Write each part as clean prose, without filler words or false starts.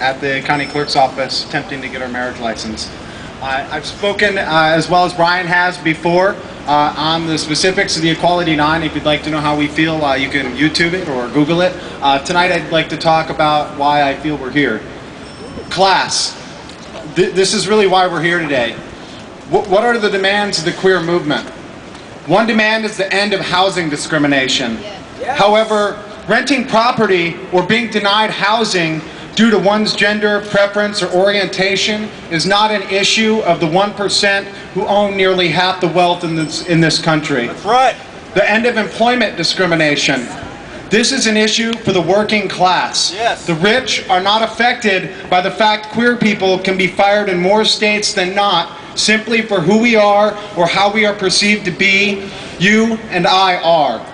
at the county clerk's office attempting to get our marriage license. I've spoken, as well as Brian has before, on the specifics of the Equality 9. If you'd like to know how we feel, you can YouTube it or Google it. Tonight I'd like to talk about why I feel we're here. Class. This is really why we're here today. What are the demands of the queer movement? One demand is the end of housing discrimination. Yes. However, renting property or being denied housing due to one's gender, preference, or orientation is not an issue of the 1% who own nearly half the wealth in this country. That's right. The end of employment discrimination. This is an issue for the working class. Yes. The rich are not affected by the fact queer people can be fired in more states than not simply for who we are or how we are perceived to be. You and I are.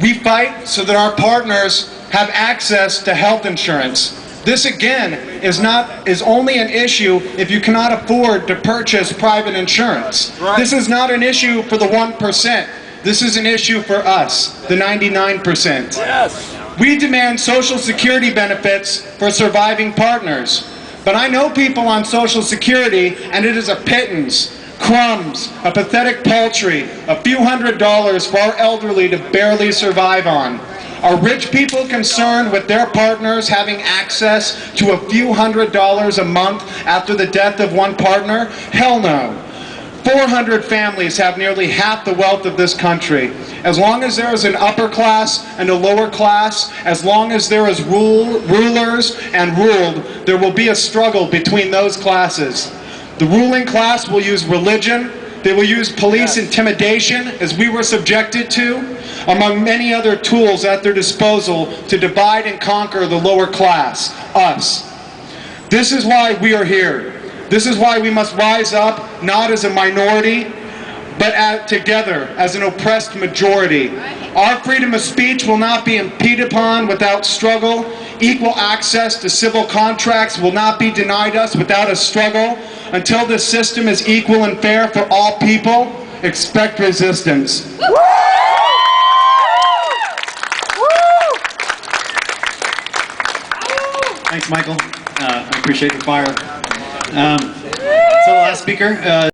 We fight so that our partners have access to health insurance. This again is only an issue if you cannot afford to purchase private insurance. Right. This is not an issue for the 1%. This is an issue for us, the 99%. Yes. We demand Social Security benefits for surviving partners. But I know people on Social Security, and it is a pittance, crumbs, a pathetic paltry, a few $100s for our elderly to barely survive on. Are rich people concerned with their partners having access to a few $100s a month after the death of one partner? Hell no. 400 families have nearly half the wealth of this country. As long as there is an upper class and a lower class, as long as there is rulers and ruled, there will be a struggle between those classes. The ruling class will use religion, they will use police intimidation, as we were subjected to, among many other tools at their disposal to divide and conquer the lower class, us. This is why we are here. This is why we must rise up, not as a minority, but together as an oppressed majority. Our freedom of speech will not be impeded upon without struggle. Equal access to civil contracts will not be denied us without a struggle. Until this system is equal and fair for all people, expect resistance. Thanks, Michael. I appreciate the fire. So the last speaker.